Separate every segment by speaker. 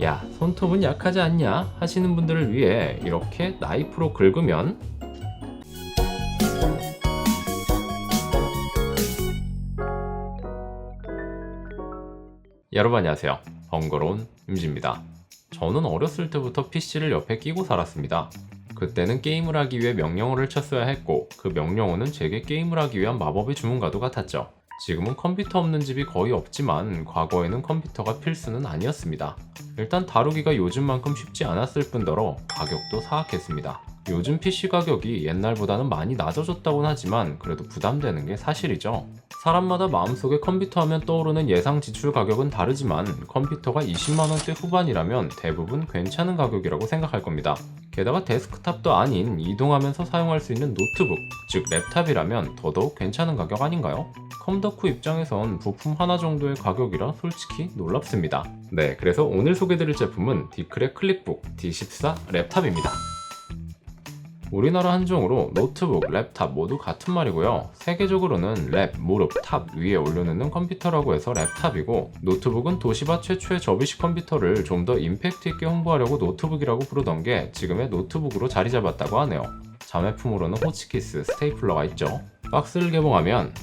Speaker 1: 야, 손톱은 약하지 않냐? 하시는 분들을 위해 이렇게 나이프로 긁으면 여러분 안녕하세요. 번거로운 임지입니다. 저는 어렸을 때부터 PC를 옆에 끼고 살았습니다. 그때는 게임을 하기 위해 명령어를 쳤어야 했고 그 명령어는 제게 게임을 하기 위한 마법의 주문과도 같았죠. 지금은 컴퓨터 없는 집이 거의 없지만 과거에는 컴퓨터가 필수는 아니었습니다. 일단 다루기가 요즘만큼 쉽지 않았을 뿐더러 가격도 사악했습니다. 요즘 PC 가격이 옛날보다는 많이 낮아졌다고는 하지만 그래도 부담되는 게 사실이죠. 사람마다 마음속에 컴퓨터 하면 떠오르는 예상 지출 가격은 다르지만 컴퓨터가 20만원대 후반이라면 대부분 괜찮은 가격이라고 생각할 겁니다. 게다가 데스크탑도 아닌 이동하면서 사용할 수 있는 노트북, 즉 랩탑이라면 더더욱 괜찮은 가격 아닌가요? 컴덕후 입장에선 부품 하나 정도의 가격이라 솔직히 놀랍습니다. 네, 그래서 오늘 소개드릴 제품은 디클의 클릭북 D14 랩탑입니다. 우리나라 한정으로 노트북, 랩탑 모두 같은 말이고요. 세계적으로는 랩, 무릎, 탑 위에 올려놓는 컴퓨터라고 해서 랩탑이고, 노트북은 도시바 최초의 접이식 컴퓨터를 좀 더 임팩트 있게 홍보하려고 노트북이라고 부르던 게 지금의 노트북으로 자리 잡았다고 하네요. 자매품으로는 호치키스, 스테이플러가 있죠. 박스를 개봉하면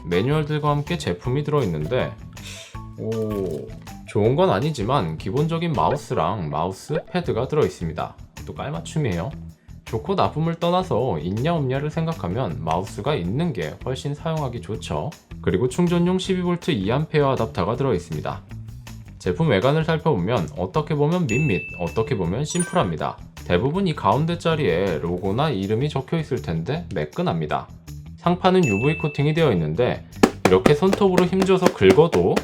Speaker 1: 매뉴얼들과 함께 제품이 들어있는데 좋은 건 아니지만 기본적인 마우스랑 마우스 패드가 들어있습니다. 또 깔맞춤이에요. 좋고 나쁨을 떠나서 있냐 없냐를 생각하면 마우스가 있는 게 훨씬 사용하기 좋죠. 그리고 충전용 12V 2A 어댑터가 들어있습니다. 제품 외관을 살펴보면 어떻게 보면 밋밋, 어떻게 보면 심플합니다. 대부분 이 가운데 자리에 로고나 이름이 적혀있을 텐데 매끈합니다. 상판은 UV 코팅이 되어 있는데 이렇게 손톱으로 힘줘서 긁어도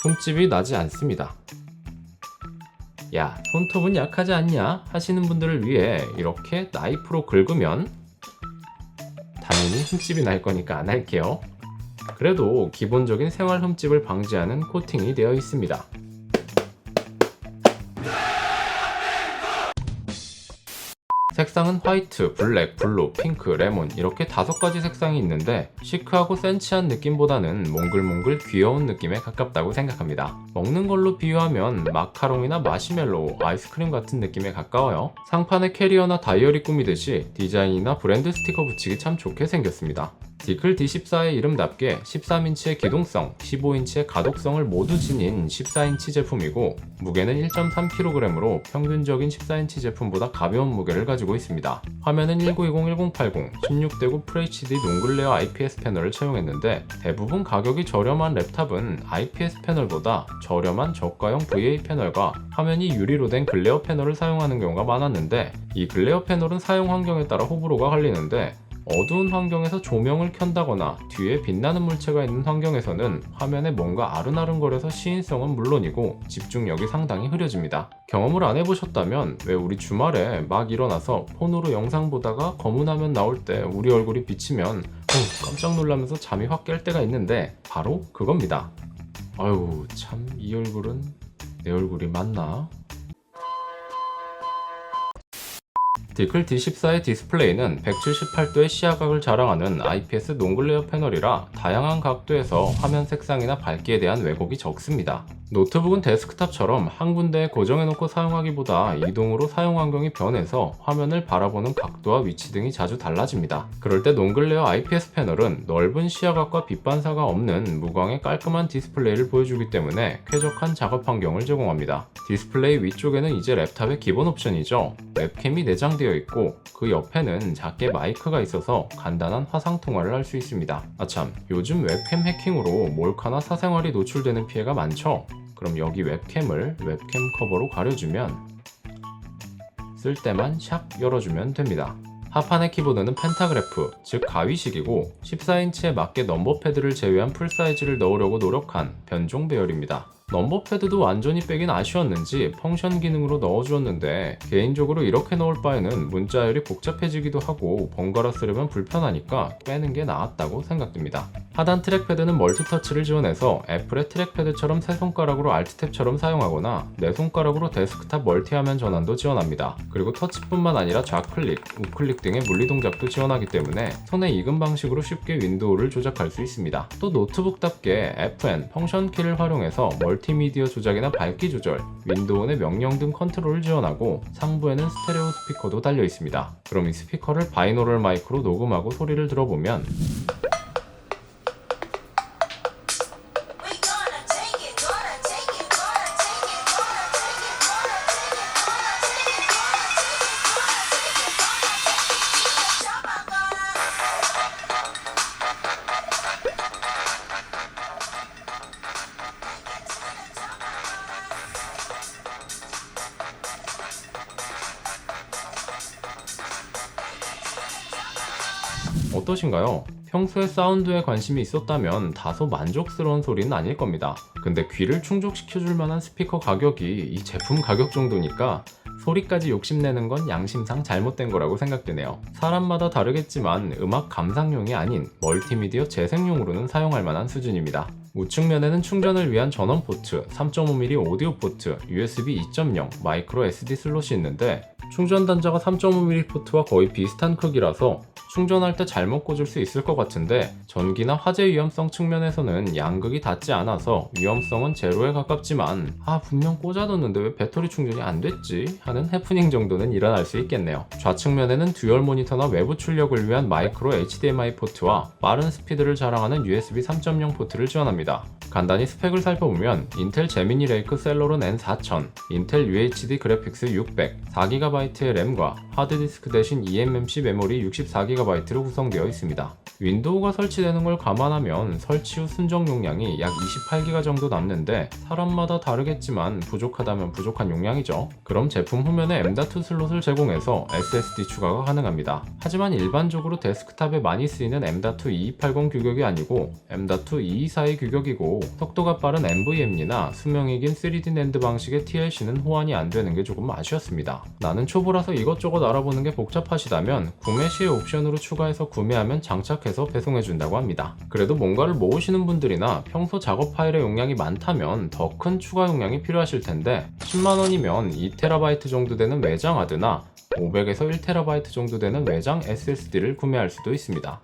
Speaker 1: 흠집이 나지 않습니다. 야, 손톱은 약하지 않냐? 하시는 분들을 위해 이렇게 나이프로 긁으면 당연히 흠집이 날 거니까 안 할게요. 그래도 기본적인 생활 흠집을 방지하는 코팅이 되어 있습니다. 색상은 화이트, 블랙, 블루, 핑크, 레몬 이렇게 5가지 색상이 있는데 시크하고 센치한 느낌보다는 몽글몽글 귀여운 느낌에 가깝다고 생각합니다. 먹는 걸로 비유하면 마카롱이나 마시멜로우, 아이스크림 같은 느낌에 가까워요. 상판에 캐리어나 다이어리 꾸미듯이 디자인이나 브랜드 스티커 붙이기 참 좋게 생겼습니다. 디클 D14의 이름답게 13인치의 기동성, 15인치의 가독성을 모두 지닌 14인치 제품이고 무게는 1.3kg으로 평균적인 14인치 제품보다 가벼운 무게를 가지고 있습니다. 화면은 1920-1080, 16대9 FHD 농글레어 IPS 패널을 채용했는데 대부분 가격이 저렴한 랩탑은 IPS 패널보다 저렴한 저가형 VA 패널과 화면이 유리로 된 글레어 패널을 사용하는 경우가 많았는데 이 글레어 패널은 사용 환경에 따라 호불호가 갈리는데 어두운 환경에서 조명을 켠다거나 뒤에 빛나는 물체가 있는 환경에서는 화면에 뭔가 아른아른거려서 시인성은 물론이고 집중력이 상당히 흐려집니다. 경험을 안 해보셨다면 왜 우리 주말에 막 일어나서 폰으로 영상 보다가 검은 화면 나올 때 우리 얼굴이 비치면 깜짝 놀라면서 잠이 확 깰 때가 있는데 바로 그겁니다. 아유 참 이 얼굴은 내 얼굴이 맞나? 디클 D14의 디스플레이는 178도의 시야각을 자랑하는 IPS 농글레어 패널이라 다양한 각도에서 화면 색상이나 밝기에 대한 왜곡이 적습니다. 노트북은 데스크탑처럼 한 군데에 고정해놓고 사용하기보다 이동으로 사용 환경이 변해서 화면을 바라보는 각도와 위치 등이 자주 달라집니다. 그럴 때 농글레어 IPS 패널은 넓은 시야각과 빛 반사가 없는 무광의 깔끔한 디스플레이를 보여주기 때문에 쾌적한 작업 환경을 제공합니다. 디스플레이 위쪽에는 이제 랩탑의 기본 옵션이죠. 웹캠이 내장되어 있고 그 옆에는 작게 마이크가 있어서 간단한 화상 통화를 할 수 있습니다. 아참, 요즘 웹캠 해킹으로 몰카나 사생활이 노출되는 피해가 많죠? 그럼 여기 웹캠을 웹캠 커버로 가려주면 쓸 때만 샥 열어주면 됩니다. 하판의 키보드는 펜타그래프, 즉 가위식이고 14인치에 맞게 넘버패드를 제외한 풀사이즈를 넣으려고 노력한 변종 배열입니다. 넘버패드도 완전히 빼긴 아쉬웠는지 펑션 기능으로 넣어주었는데 개인적으로 이렇게 넣을 바에는 문자열이 복잡해지기도 하고 번갈아 쓰려면 불편하니까 빼는 게 나았다고 생각됩니다. 하단 트랙패드는 멀티터치를 지원해서 애플의 트랙패드처럼 세 손가락으로 알트탭처럼 사용하거나 네 손가락으로 데스크탑 멀티화면 전환도 지원합니다. 그리고 터치뿐만 아니라 좌클릭, 우클릭 등의 물리동작도 지원하기 때문에 손에 익은 방식으로 쉽게 윈도우를 조작할 수 있습니다. 또 노트북답게 FN, 펑션 키를 활용해서 멀티미디어 조작이나 밝기 조절, 윈도우 내 명령 등 컨트롤을 지원하고 상부에는 스테레오 스피커도 달려 있습니다. 그럼 이 스피커를 바이노럴 마이크로 녹음하고 소리를 들어보면 어떠신가요? 평소에 사운드에 관심이 있었다면 다소 만족스러운 소리는 아닐 겁니다. 근데 귀를 충족시켜줄 만한 스피커 가격이 이 제품 가격 정도니까 소리까지 욕심내는 건 양심상 잘못된 거라고 생각되네요. 사람마다 다르겠지만 음악 감상용이 아닌 멀티미디어 재생용으로는 사용할 만한 수준입니다. 우측면에는 충전을 위한 전원 포트, 3.5mm 오디오 포트, USB 2.0, 마이크로 SD 슬롯이 있는데 충전 단자가 3.5mm 포트와 거의 비슷한 크기라서 충전할 때 잘못 꽂을 수 있을 것 같은데 전기나 화재 위험성 측면에서는 양극이 닿지 않아서 위험성은 제로에 가깝지만 분명 꽂아뒀는데 왜 배터리 충전이 안 됐지? 하는 해프닝 정도는 일어날 수 있겠네요. 좌측면에는 듀얼 모니터나 외부 출력을 위한 마이크로 HDMI 포트와 빠른 스피드를 자랑하는 USB 3.0 포트를 지원합니다. 간단히 스펙을 살펴보면 인텔 제미니 레이크 셀러론 N4000, 인텔 UHD 그래픽스 600, 4GB의 램과 하드디스크 대신 eMMC 메모리 64GB로 구성되어 있습니다. 윈도우가 설치되는 걸 감안하면 설치 후 순정 용량이 약 28GB 정도 남는데 사람마다 다르겠지만 부족하다면 부족한 용량이죠. 그럼 제품 후면에 M.2 슬롯을 제공해서 SSD 추가가 가능합니다. 하지만 일반적으로 데스크탑에 많이 쓰이는 M.2 2280 규격이 아니고 M.2 224의 규격이고 속도가 빠른 NVMe나 수명이 긴 3D 낸드 방식의 TLC는 호환이 안 되는 게 조금 아쉬웠습니다. 나는 초보라서 이것저것 알아보는 게 복잡하시다면 구매 시에 옵션으로 추가해서 구매하면 장착해서 배송해준다고 합니다. 그래도 뭔가를 모으시는 분들이나 평소 작업 파일의 용량이 많다면 더 큰 추가 용량이 필요하실 텐데 10만원이면 2TB 정도 되는 외장 하드나 500에서 1TB 정도 되는 외장 SSD를 구매할 수도 있습니다.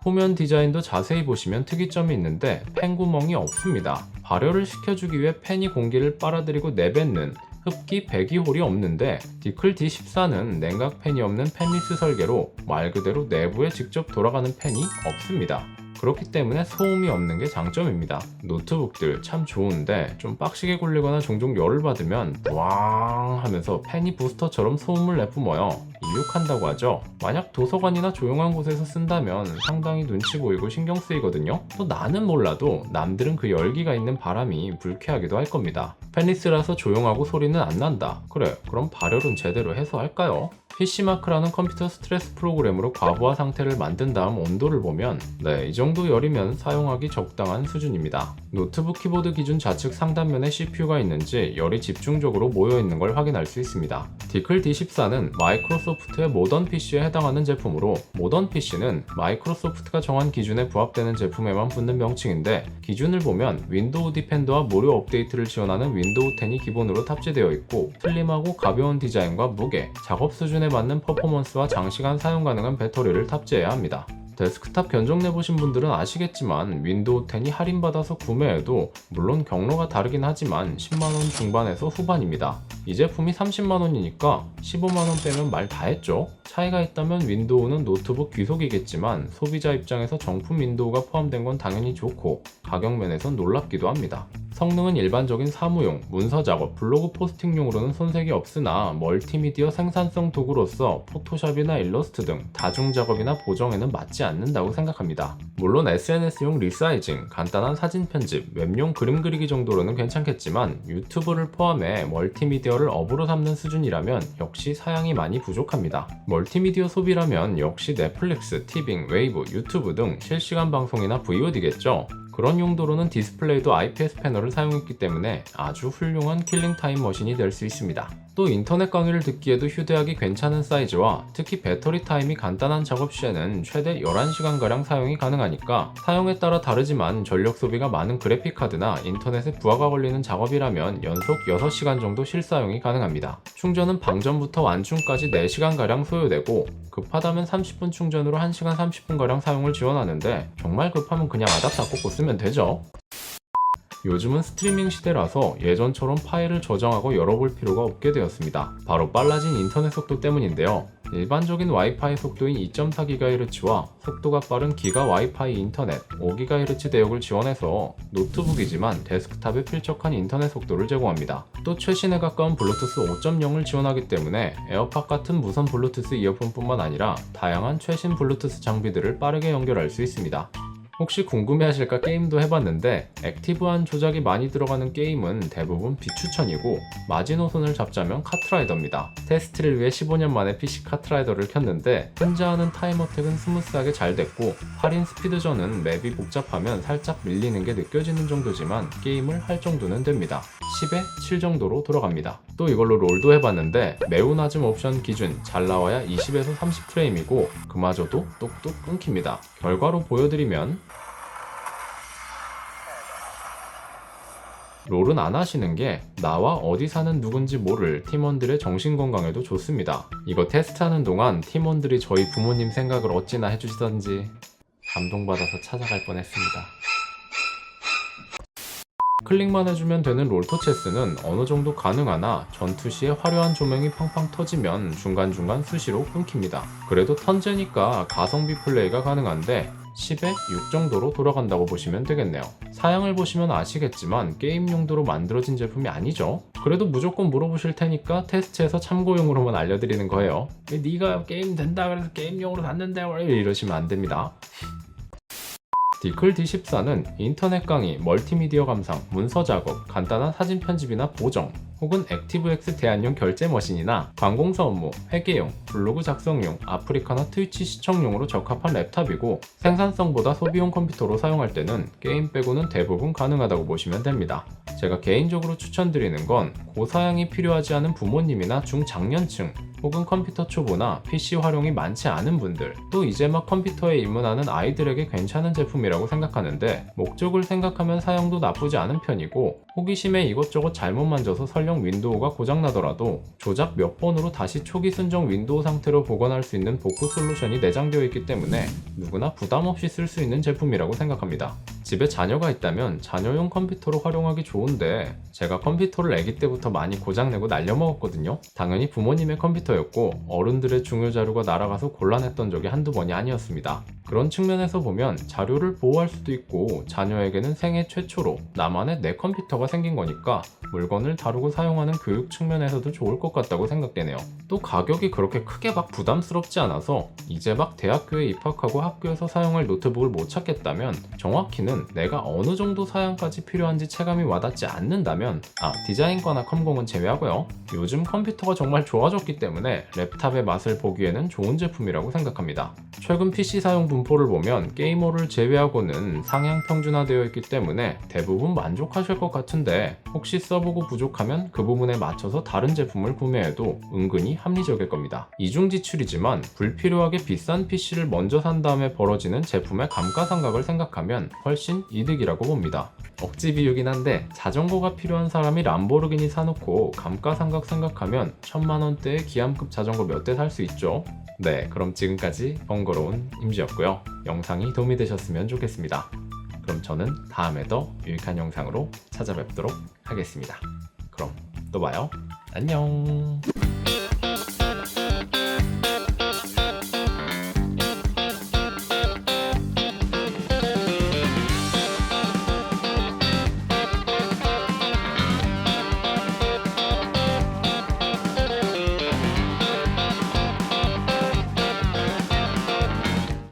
Speaker 1: 후면 디자인도 자세히 보시면 특이점이 있는데 팬 구멍이 없습니다. 발열을 시켜주기 위해 팬이 공기를 빨아들이고 내뱉는 흡기 배기홀이 없는데 디클 D14는 냉각 팬이 없는 팬리스 설계로 말 그대로 내부에 직접 돌아가는 팬이 없습니다. 그렇기 때문에 소음이 없는 게 장점입니다. 노트북들 참 좋은데 좀 빡시게 굴리거나 종종 열을 받으면 왕 하면서 팬이 부스터처럼 소음을 내뿜어요. 이륙한다고 하죠. 만약 도서관이나 조용한 곳에서 쓴다면 상당히 눈치 보이고 신경 쓰이거든요. 또 나는 몰라도 남들은 그 열기가 있는 바람이 불쾌하기도 할 겁니다. 팬리스라서 조용하고 소리는 안 난다. 그래, 그럼 발열은 제대로 해서 할까요? PC마크라는 컴퓨터 스트레스 프로그램으로 과부하 상태를 만든 다음 온도를 보면 이 정도 열이면 사용하기 적당한 수준입니다. 노트북 키보드 기준 좌측 상단면에 CPU가 있는지 열이 집중적으로 모여있는 걸 확인할 수 있습니다. 디클 D14는 마이크로소프트의 모던 PC에 해당하는 제품으로 모던 PC는 마이크로소프트가 정한 기준에 부합되는 제품에만 붙는 명칭인데 기준을 보면 윈도우 디펜더와 무료 업데이트를 지원하는 윈도우 10이 기본으로 탑재되어 있고 슬림하고 가벼운 디자인과 무게, 작업 수준에 맞는 퍼포먼스와 장시간 사용 가능한 배터리를 탑재해야 합니다. 데스크탑 견적내보신 분들은 아시겠지만 윈도우 10이 할인받아서 구매해도 물론 경로가 다르긴 하지만 10만원 중반에서 후반입니다. 이 제품이 30만원이니까 15만원 빼면 말 다 했죠? 차이가 있다면 윈도우는 노트북 귀속이겠지만 소비자 입장에서 정품 윈도우가 포함된 건 당연히 좋고 가격 면에선 놀랍기도 합니다. 성능은 일반적인 사무용, 문서 작업, 블로그 포스팅용으로는 손색이 없으나 멀티미디어 생산성 도구로서 포토샵이나 일러스트 등 다중 작업이나 보정에는 맞지 않는다고 생각합니다. 물론 SNS용 리사이징, 간단한 사진 편집, 웹용 그림 그리기 정도로는 괜찮겠지만 유튜브를 포함해 멀티미디어를 업으로 삼는 수준이라면 역시 사양이 많이 부족합니다. 멀티미디어 소비라면 역시 넷플릭스, 티빙, 웨이브, 유튜브 등 실시간 방송이나 VOD겠죠. 그런 용도로는 디스플레이도 IPS 패널을 사용했기 때문에 아주 훌륭한 킬링타임 머신이 될 수 있습니다. 또 인터넷 강의를 듣기에도 휴대하기 괜찮은 사이즈와 특히 배터리 타임이 간단한 작업 시에는 최대 11시간가량 사용이 가능하니까 사용에 따라 다르지만 전력 소비가 많은 그래픽카드나 인터넷에 부하가 걸리는 작업이라면 연속 6시간 정도 실사용이 가능합니다. 충전은 방전부터 완충까지 4시간가량 소요되고 급하다면 30분 충전으로 1시간 30분가량 사용을 지원하는데 정말 급하면 그냥 아답터 꽂고 쓰면 되죠. 요즘은 스트리밍 시대라서 예전처럼 파일을 저장하고 열어볼 필요가 없게 되었습니다. 바로 빨라진 인터넷 속도 때문인데요. 일반적인 와이파이 속도인 2.4GHz와 속도가 빠른 기가 와이파이 인터넷 5GHz 대역을 지원해서 노트북이지만 데스크탑에 필적한 인터넷 속도를 제공합니다. 또 최신에 가까운 블루투스 5.0을 지원하기 때문에 에어팟 같은 무선 블루투스 이어폰뿐만 아니라 다양한 최신 블루투스 장비들을 빠르게 연결할 수 있습니다. 혹시 궁금해하실까 게임도 해봤는데 액티브한 조작이 많이 들어가는 게임은 대부분 비추천이고 마지노선을 잡자면 카트라이더입니다. 테스트를 위해 15년 만에 PC 카트라이더를 켰는데 혼자 하는 타임어택은 스무스하게 잘 됐고 할인 스피드전은 맵이 복잡하면 살짝 밀리는 게 느껴지는 정도지만 게임을 할 정도는 됩니다. 10에 7 정도로 돌아갑니다. 또 이걸로 롤도 해봤는데 매우 낮은 옵션 기준 잘 나와야 20에서 30프레임이고 그마저도 뚝뚝 끊깁니다. 결과로 보여드리면 롤은 안 하시는 게 나와 어디 사는 누군지 모를 팀원들의 정신건강에도 좋습니다. 이거 테스트하는 동안 팀원들이 저희 부모님 생각을 어찌나 해주시던지 감동받아서 찾아갈 뻔했습니다. 클릭만 해주면 되는 롤토체스는 어느 정도 가능하나 전투 시에 화려한 조명이 팡팡 터지면 중간중간 수시로 끊깁니다. 그래도 턴제니까 가성비 플레이가 가능한데 10에 6 정도로 돌아간다고 보시면 되겠네요. 사양을 보시면 아시겠지만 게임 용도로 만들어진 제품이 아니죠. 그래도 무조건 물어보실 테니까 테스트해서 참고용으로만 알려드리는 거예요. 네가 게임 된다 그래서 게임용으로 샀는데 이러시면 안 됩니다. 디클 D14는 인터넷 강의, 멀티미디어 감상, 문서 작업, 간단한 사진 편집이나 보정, 혹은 액티브엑스 대안용 결제 머신이나 관공서 업무, 회계용, 블로그 작성용, 아프리카나 트위치 시청용으로 적합한 랩탑이고 생산성보다 소비용 컴퓨터로 사용할 때는 게임 빼고는 대부분 가능하다고 보시면 됩니다. 제가 개인적으로 추천드리는 건 고사양이 필요하지 않은 부모님이나 중장년층, 혹은 컴퓨터 초보나 PC 활용이 많지 않은 분들, 또 이제 막 컴퓨터에 입문하는 아이들에게 괜찮은 제품이라고 생각하는데 목적을 생각하면 사용도 나쁘지 않은 편이고 호기심에 이것저것 잘못 만져서 설령 윈도우가 고장나더라도 조작 몇 번으로 다시 초기 순정 윈도우 상태로 복원할 수 있는 복구 솔루션이 내장되어 있기 때문에 누구나 부담 없이 쓸 수 있는 제품이라고 생각합니다. 집에 자녀가 있다면 자녀용 컴퓨터로 활용하기 좋은데 제가 컴퓨터를 아기 때부터 많이 고장내고 날려먹었거든요. 당연히 부모님의 컴퓨터였고 어른들의 중요 자료가 날아가서 곤란했던 적이 한두 번이 아니었습니다. 그런 측면에서 보면 자료를 보호할 수도 있고 자녀에게는 생애 최초로 나만의 내 컴퓨터가 생긴 거니까 물건을 다루고 사용하는 교육 측면에서도 좋을 것 같다고 생각되네요. 또 가격이 그렇게 크게 막 부담스럽지 않아서 이제 막 대학교에 입학하고 학교에서 사용할 노트북을 못 찾겠다면 정확히는 내가 어느 정도 사양까지 필요한지 체감이 와닿지 않는다면 디자인과나 컴공은 제외하고요. 요즘 컴퓨터가 정말 좋아졌기 때문에 랩탑의 맛을 보기에는 좋은 제품이라고 생각합니다. 최근 PC 사용 분포를 보면 게이머를 제외하고는 상향 평준화되어 있기 때문에 대부분 만족하실 것 같은데 혹시 써보고 부족하면 그 부분에 맞춰서 다른 제품을 구매해도 은근히 합리적일 겁니다. 이중 지출이지만 불필요하게 비싼 PC를 먼저 산 다음에 벌어지는 제품의 감가상각을 생각하면 훨씬 이득이라고 봅니다. 억지 비유긴 한데 자전거가 필요한 사람이 람보르기니 사놓고 감가상각 생각하면 1000만원대의 기암급 자전거 몇 대 살 수 있죠. 네, 그럼 지금까지 번거로운 임지였고요. 영상이 도움이 되셨으면 좋겠습니다. 그럼 저는 다음에 더 유익한 영상으로 찾아뵙도록 하겠습니다. 그럼 또 봐요. 안녕.